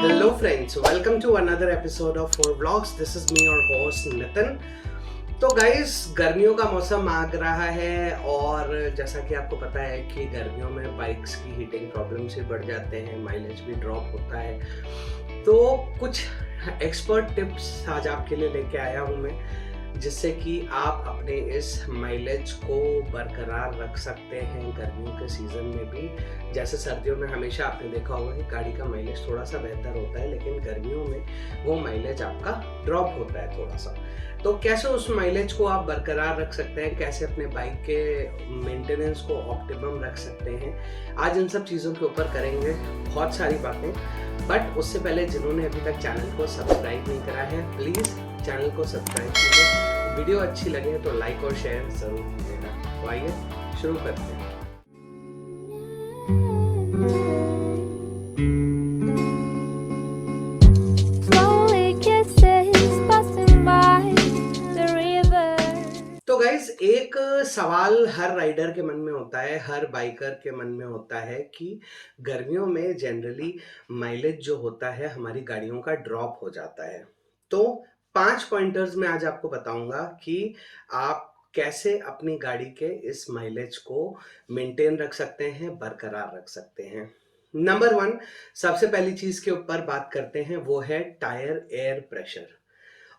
Hello friends, welcome to another episode of 4 Vlogs. This is me your host Nitin. तो guys गर्मियों का मौसम आ रहा है और जैसा कि आपको पता है कि गर्मियों में बाइक्स की हीटिंग प्रॉब्लम से बढ़ जाते हैं, माइलेज भी ड्रॉप होता है। तो कुछ एक्सपर्ट टिप्स आज आपके लिए लेके आया हूँ मैं, जिससे कि आप अपने इस माइलेज को बरकरार रख सकते हैं गर्मियों के सीज़न में भी। जैसे सर्दियों में हमेशा आपने देखा होगा कि गाड़ी का माइलेज थोड़ा सा बेहतर होता है, लेकिन गर्मियों में वो माइलेज आपका ड्रॉप होता है थोड़ा सा। तो कैसे उस माइलेज को आप बरकरार रख सकते हैं, कैसे अपने बाइक के मेंटेनेंस को ऑप्टिमम रख सकते हैं, आज इन सब चीज़ों के ऊपर करेंगे बहुत सारी बातें। बट उससे पहले जिन्होंने अभी तक चैनल को सब्सक्राइब नहीं करा है, प्लीज़ चैनल को सब्सक्राइब कीजिए। वीडियो अच्छी लगे तो लाइक और शेयर ज़रूर कीजिएगा। तो आइए शुरू करते हैं। तो गाइज एक सवाल हर राइडर के मन में होता है, हर बाइकर के मन में होता है कि गर्मियों में जनरली माइलेज जो होता है हमारी गाड़ियों का ड्रॉप हो जाता है। तो 5 पॉइंटर्स में आज आपको बताऊंगा कि आप कैसे अपनी गाड़ी के इस माइलेज को मेंटेन रख सकते हैं, बरकरार रख सकते हैं। नंबर 1, सबसे पहली चीज के ऊपर बात करते हैं, वो है टायर एयर प्रेशर।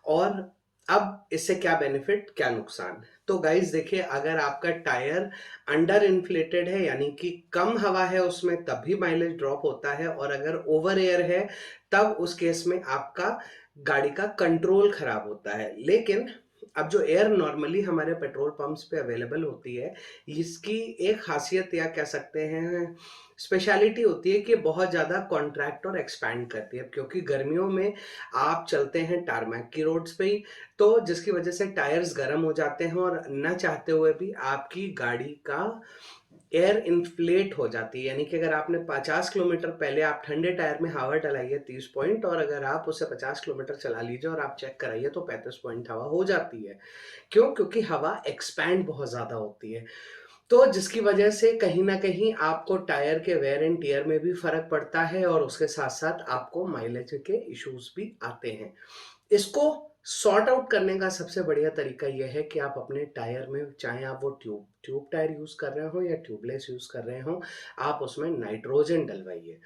और अब इससे क्या बेनिफिट, क्या नुकसान। तो गाइस देखिए, अगर आपका टायर अंडर इन्फ्लेटेड है, यानी कि कम हवा है उसमें, तब भी माइलेज ड्रॉप होता है। और अगर ओवर एयर है, तब उस केस में आपका गाड़ी का कंट्रोल खराब होता है। लेकिन अब जो एयर नॉर्मली हमारे पेट्रोल पंप्स पे अवेलेबल होती है, इसकी एक खासियत या कह सकते हैं स्पेशलिटी होती है कि बहुत ज़्यादा कॉन्ट्रैक्ट और एक्सपैंड करती है। क्योंकि गर्मियों में आप चलते हैं टारमैक की रोड्स पे ही, तो जिसकी वजह से टायर्स गर्म हो जाते हैं और न चाहते हुए भी आपकी गाड़ी का एयर इन्फ्लेट हो जाती है। यानी कि अगर आपने 50 किलोमीटर पहले आप ठंडे टायर में हवा डलाई है 30 पॉइंट, और अगर आप उसे 50 किलोमीटर चला लीजिए और आप चेक कराइए तो 35 पॉइंट हवा हो जाती है। क्यों? क्योंकि हवा एक्सपैंड बहुत ज्यादा होती है। तो जिसकी वजह से कहीं ना कहीं आपको टायर के वेयर एंड टियर में भी फर्क पड़ता है और उसके साथ साथ आपको माइलेज के इश्यूज भी आते हैं। इसको सॉर्ट आउट करने का सबसे बढ़िया तरीका यह है कि आप अपने टायर में, चाहे आप वो ट्यूब ट्यूब टायर यूज कर रहे हो या ट्यूबलेस यूज कर रहे हो, आप उसमें नाइट्रोजन डलवाइए।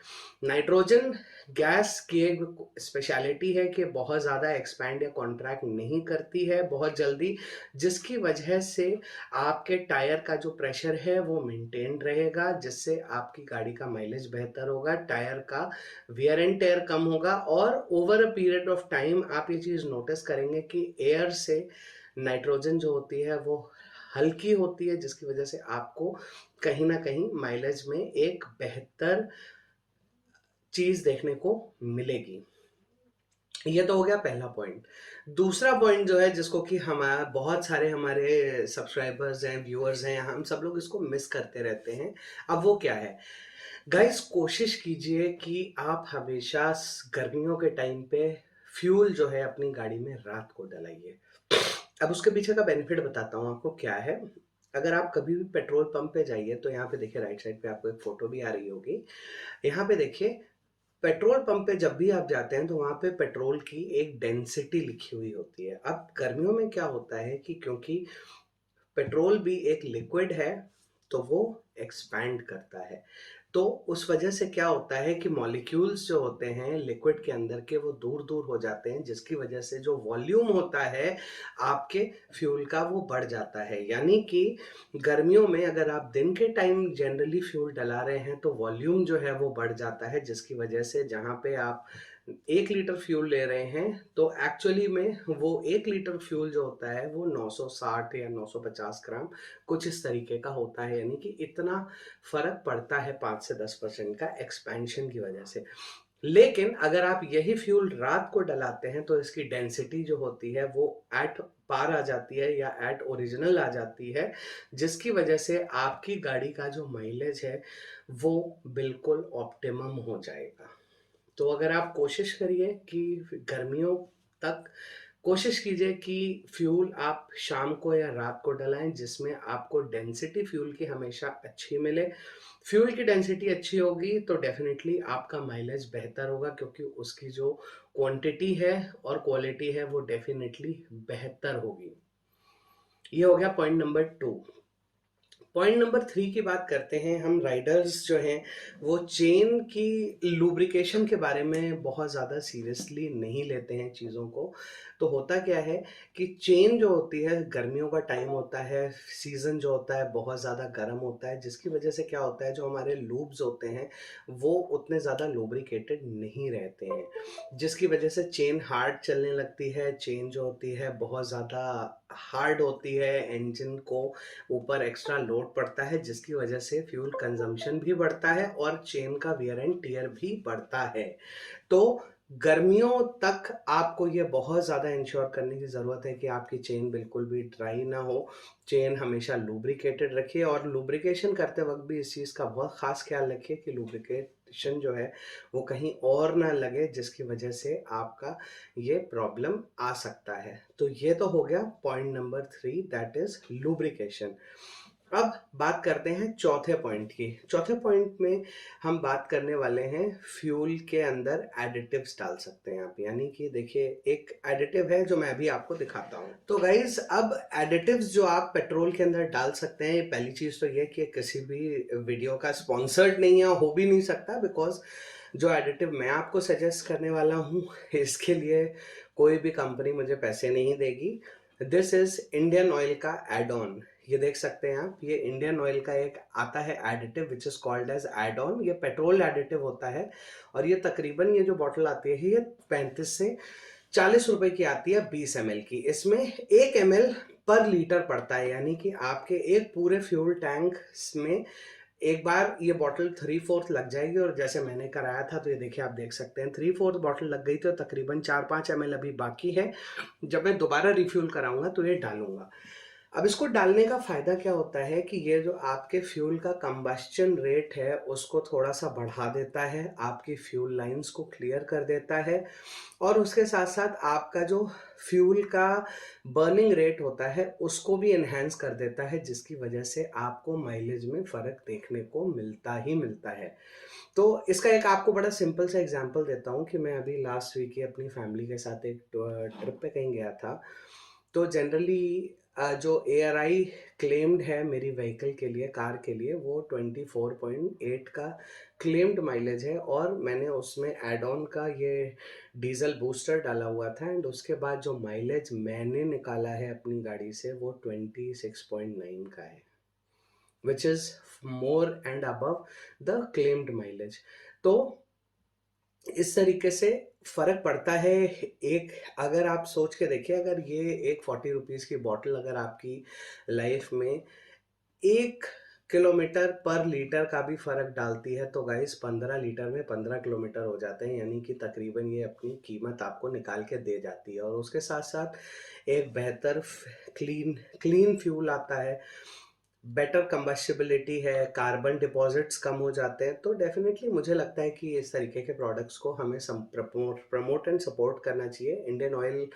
नाइट्रोजन गैस की एक स्पेशलिटी है कि बहुत ज़्यादा एक्सपैंड या कॉन्ट्रैक्ट नहीं करती है बहुत जल्दी, जिसकी वजह से आपके टायर का जो प्रेशर है वो मेंटेन रहेगा, जिससे आपकी गाड़ी का माइलेज बेहतर होगा, टायर का वियर एंड टेयर कम होगा। और over a period of time आप ये चीज़ नोटिस करेंगे कि एयर से नाइट्रोजन जो होती है वो हल्की होती है, जिसकी वजह से आपको कहीं ना कहीं माइलेज में एक बेहतर चीज देखने को मिलेगी। ये तो हो गया पहला पॉइंट। दूसरा पॉइंट जो है, जिसको कि हमारा बहुत सारे हमारे सब्सक्राइबर्स हैं, व्यूअर्स हैं, हम सब लोग इसको मिस करते रहते हैं। अब वो क्या है गाइस, कोशिश कीजिए कि आप हमेशा गर्मियों के टाइम पे फ्यूल जो है अपनी गाड़ी में रात को डलाइए। अब उसके पीछे का बेनिफिट बताता हूँ आपको क्या है। अगर आप कभी भी पेट्रोल पंप पे जाइए तो यहाँ पे देखिए, राइट साइड पे आपको एक फोटो भी आ रही होगी। यहाँ पे देखिए, पेट्रोल पंप पे जब भी आप जाते हैं तो वहाँ पे पेट्रोल की एक डेंसिटी लिखी हुई होती है। अब गर्मियों में क्या होता है कि क्योंकि पेट्रोल भी एक लिक्विड है, तो वो एक्सपैंड करता है। तो उस वजह से क्या होता है कि मॉलिक्यूल्स जो होते हैं लिक्विड के अंदर के, वो दूर दूर हो जाते हैं, जिसकी वजह से जो वॉल्यूम होता है आपके फ्यूल का वो बढ़ जाता है। यानी कि गर्मियों में अगर आप दिन के टाइम जनरली फ्यूल डला रहे हैं तो वॉल्यूम जो है वो बढ़ जाता है, जिसकी वजह से जहाँ पे आप 1 लीटर फ्यूल ले रहे हैं तो एक्चुअली में वो 1 लीटर फ्यूल जो होता है वो 960 या 950 ग्राम कुछ इस तरीके का होता है। यानी कि इतना फर्क पड़ता है 5 से 10% का एक्सपेंशन की वजह से। लेकिन अगर आप यही फ्यूल रात को डलाते हैं तो इसकी डेंसिटी जो होती है वो एट पार आ जाती है या एट ओरिजिनल आ जाती है, जिसकी वजह से आपकी गाड़ी का जो माइलेज है वो बिल्कुल ऑप्टिमम हो जाएगा। तो अगर आप कोशिश करिए कि गर्मियों तक कोशिश कीजिए कि फ्यूल आप शाम को या रात को डलाएं जिसमें आपको डेंसिटी फ्यूल की हमेशा अच्छी मिले। फ्यूल की डेंसिटी अच्छी होगी तो डेफिनेटली आपका माइलेज बेहतर होगा, क्योंकि उसकी जो क्वांटिटी है और क्वालिटी है वो डेफिनेटली बेहतर होगी। ये हो गया पॉइंट नंबर 2। पॉइंट नंबर 3 की बात करते हैं। हम राइडर्स जो हैं वो चेन की लुब्रिकेशन के बारे में बहुत ज़्यादा सीरियसली नहीं लेते हैं चीज़ों को। तो होता क्या है कि चेन जो होती है, गर्मियों का टाइम होता है, सीज़न जो होता है बहुत ज़्यादा गर्म होता है, जिसकी वजह से क्या होता है, जो हमारे लूब्स होते हैं वो उतने ज़्यादा लुब्रिकेटेड नहीं रहते हैं, जिसकी वजह से चेन हार्ड चलने लगती है। चेन जो होती है बहुत ज़्यादा हार्ड होती है, इंजन को ऊपर एक्स्ट्रा लोड पड़ता है, जिसकी वजह से फ्यूल कंजम्पशन भी बढ़ता है और चेन का वियर एंड टियर भी बढ़ता है। तो गर्मियों तक आपको ये बहुत ज़्यादा इंश्योर करने की ज़रूरत है कि आपकी चेन बिल्कुल भी ड्राई ना हो। चेन हमेशा लुब्रिकेटेड रखिए और लुब्रिकेशन करते वक्त भी इस चीज़ का बहुत ख़ास ख्याल रखिए कि लुब्रिकेशन जो है वो कहीं और ना लगे, जिसकी वजह से आपका ये प्रॉब्लम आ सकता है। तो ये तो हो गया point number 3, that is lubrication. अब बात करते हैं चौथे पॉइंट की। चौथे पॉइंट में हम बात करने वाले हैं फ्यूल के अंदर एडिटिव्स डाल सकते हैं आप। यानी कि देखिए, एक एडिटिव है जो मैं अभी आपको दिखाता हूँ। तो गाइज, अब एडिटिव्स जो आप पेट्रोल के अंदर डाल सकते हैं, पहली चीज तो ये कि किसी भी वीडियो का स्पॉन्सर्ड नहीं है, हो भी नहीं सकता, बिकॉज जो एडिटिव मैं आपको सजेस्ट करने वाला हूँ इसके लिए कोई भी कंपनी मुझे पैसे नहीं देगी। दिस इज इंडियन ऑयल का एड ऑन। ये देख सकते हैं आप, ये इंडियन ऑयल का एक आता है additive which is called as add on. ये पेट्रोल एडिटिव होता है और ये तकरीबन, ये जो बॉटल आती है ये 35 से 40 रुपए की आती है 20 ml की। इसमें 1 ml पर लीटर पड़ता है, यानी कि आपके एक पूरे फ्यूल टैंक में एक बार ये बॉटल 3/4 लग जाएगी। और जैसे मैंने कराया था तो ये देखिए, आप देख सकते हैं 3/4 बॉटल लग गई, तो तकरीबन 4-5 ml अभी बाकी है। जब मैं दोबारा रिफ्यूल कराऊंगा तो ये डालूंगा। अब इसको डालने का फायदा क्या होता है कि ये जो आपके फ्यूल का कंबस्चन रेट है उसको थोड़ा सा बढ़ा देता है, आपकी फ्यूल लाइंस को क्लियर कर देता है, और उसके साथ साथ आपका जो फ्यूल का बर्निंग रेट होता है उसको भी एनहांस कर देता है, जिसकी वजह से आपको माइलेज में फ़र्क देखने को मिलता ही मिलता है। तो इसका एक आपको बड़ा सिंपल सा एग्जांपल देता हूँ कि मैं अभी लास्ट वीक ही अपनी फैमिली के साथ एक ट्रिप पे कहीं गया था। तो जनरली जो एआरआई क्लेम्ड है मेरी व्हीकल के लिए, कार के लिए, वो 24.8 का क्लेम्ड माइलेज है, और मैंने उसमें एड ऑन का ये डीजल बूस्टर डाला हुआ था। एंड उसके बाद जो माइलेज मैंने निकाला है अपनी गाड़ी से वो 26.9 का है, which is more and above the claimed mileage. तो इस तरीके से फर्क पड़ता है। एक, अगर आप सोच के देखिए, अगर ये एक 40 रुपीज़ की बॉटल अगर आपकी लाइफ में 1 किलोमीटर पर लीटर का भी फर्क डालती है, तो गाइस 15 लीटर में 15 किलोमीटर हो जाते हैं, यानी कि तकरीबन ये अपनी कीमत आपको निकाल के दे जाती है। और उसके साथ साथ एक बेहतर क्लीन क्लीन फ्यूल आता है, बेटर कंबस्टिबिलिटी है, कार्बन डिपॉजिट्स कम हो जाते हैं। तो डेफिनेटली मुझे लगता है कि इस तरीके के प्रोडक्ट्स को हमें प्रमोट एंड सपोर्ट करना चाहिए। इंडियन ऑयल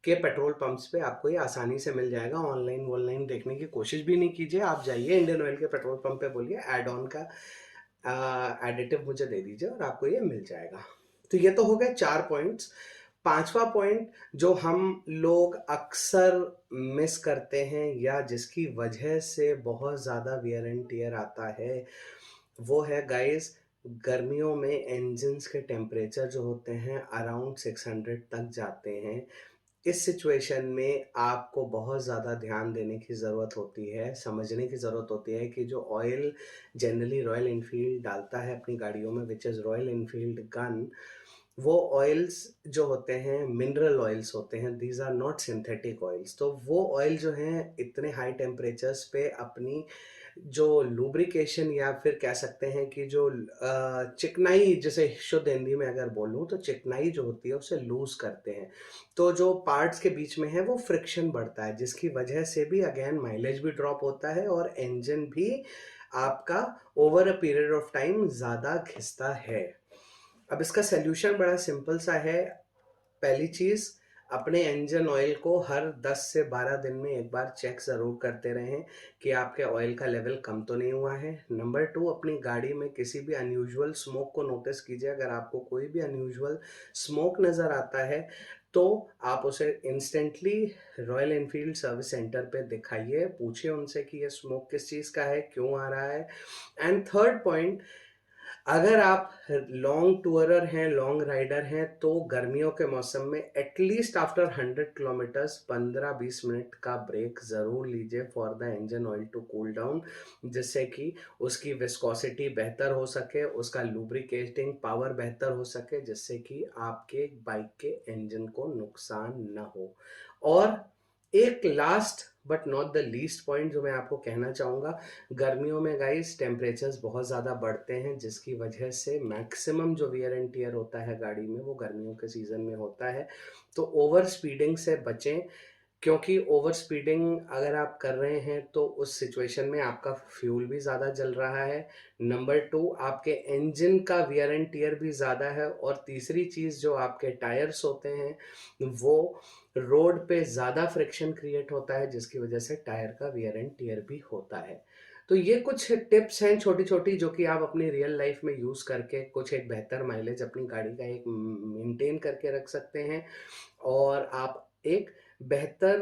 के पेट्रोल पंप्स पे आपको ये आसानी से मिल जाएगा। ऑनलाइन वॉनलाइन देखने की कोशिश भी नहीं कीजिए, आप जाइए इंडियन ऑयल के पेट्रोल पंप पे, बोलिए एड ऑन का एडिटिव मुझे दे दीजिए और आपको ये मिल जाएगा। तो ये तो हो गए 4 पॉइंट्स। पांचवा पॉइंट जो हम लोग अक्सर मिस करते हैं या जिसकी वजह से बहुत ज़्यादा वियर एंड टियर आता है, वो है गाइस, गर्मियों में इंजन्स के टेम्परेचर जो होते हैं अराउंड 600 तक जाते हैं। इस सिचुएशन में आपको बहुत ज़्यादा ध्यान देने की ज़रूरत होती है, समझने की ज़रूरत होती है कि जो ऑयल जनरली रॉयल एनफील्ड डालता है अपनी गाड़ियों में, which is Royal Enfield gun, वो ऑयल्स जो होते हैं मिनरल ऑयल्स होते हैं, these are not synthetic oils. तो वो ऑयल जो हैं इतने हाई टेम्परेचर्स पे अपनी जो लुब्रिकेशन, या फिर कह सकते हैं कि जो चिकनाई, जैसे शुद्ध हिंदी में अगर बोलूँ तो चिकनाई जो होती है उसे लूज करते हैं। तो जो पार्ट्स के बीच में है वो फ्रिक्शन बढ़ता है, जिसकी वजह से भी अगेन माइलेज भी ड्रॉप होता है और इंजन भी आपका over a period of time ज़्यादा घिसता है। अब इसका सल्यूशन बड़ा सिंपल सा है। पहली चीज़, अपने इंजन ऑयल को हर 10 से 12 दिन में एक बार चेक ज़रूर करते रहें कि आपके ऑयल का लेवल कम तो नहीं हुआ है। नंबर 2, अपनी गाड़ी में किसी भी अनयूजुअल स्मोक को नोटिस कीजिए। अगर आपको कोई भी अनयूजुअल स्मोक नज़र आता है तो आप उसे instantly royal Enfield service centre पे दिखाइए, पूछिए उनसे कि ये स्मोक किस चीज़ का है, क्यों आ रहा है। एंड थर्ड पॉइंट, अगर आप लॉन्ग टूरर हैं, लॉन्ग राइडर हैं, तो गर्मियों के मौसम में एटलीस्ट आफ्टर 100 किलोमीटर्स 15-20 मिनट का ब्रेक ज़रूर लीजिए for the engine oil to cool down, जिससे कि उसकी विस्कोसिटी बेहतर हो सके, उसका लुब्रिकेटिंग पावर बेहतर हो सके, जिससे कि आपके बाइक के इंजन को नुकसान न हो। और एक last but not the least point जो मैं आपको कहना चाहूँगा, गर्मियों में गाइस टेम्परेचर्स बहुत ज़्यादा बढ़ते हैं, जिसकी वजह से मैक्सिमम जो वियर एंड टियर होता है गाड़ी में वो गर्मियों के सीज़न में होता है। तो ओवर स्पीडिंग से बचें, क्योंकि ओवर स्पीडिंग अगर आप कर रहे हैं तो उस सिचुएशन में आपका फ्यूल भी ज़्यादा जल रहा है। नंबर 2, आपके इंजन का वियर एंड टियर भी ज़्यादा है। और तीसरी चीज़, जो आपके टायर्स होते हैं वो रोड पे ज़्यादा फ्रिक्शन क्रिएट होता है, जिसकी वजह से टायर का वियर एंड टियर भी होता है। तो ये कुछ टिप्स हैं छोटी-छोटी, जो कि आप अपनी रियल लाइफ में यूज़ करके कुछ एक बेहतर माइलेज अपनी गाड़ी का एक मेंटेन करके रख सकते हैं, और आप एक बेहतर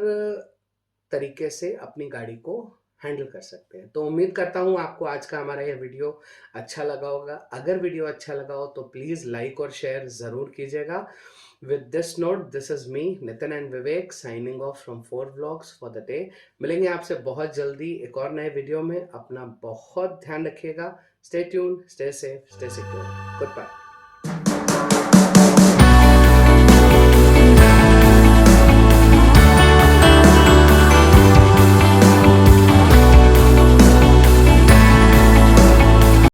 तरीके से अपनी गाड़ी को हैंडल कर सकते हैं। तो उम्मीद करता हूँ आपको आज का हमारा ये वीडियो अच्छा लगा होगा। अगर वीडियो अच्छा लगा हो तो प्लीज़ लाइक और शेयर ज़रूर कीजिएगा। With this note, this is me Nitin and Vivek signing off from 4 vlogs for the day. मिलेंगे आपसे बहुत जल्दी एक और नए वीडियो में। अपना बहुत ध्यान रखिएगा। Stay tuned, stay safe, stay secure. Good bye.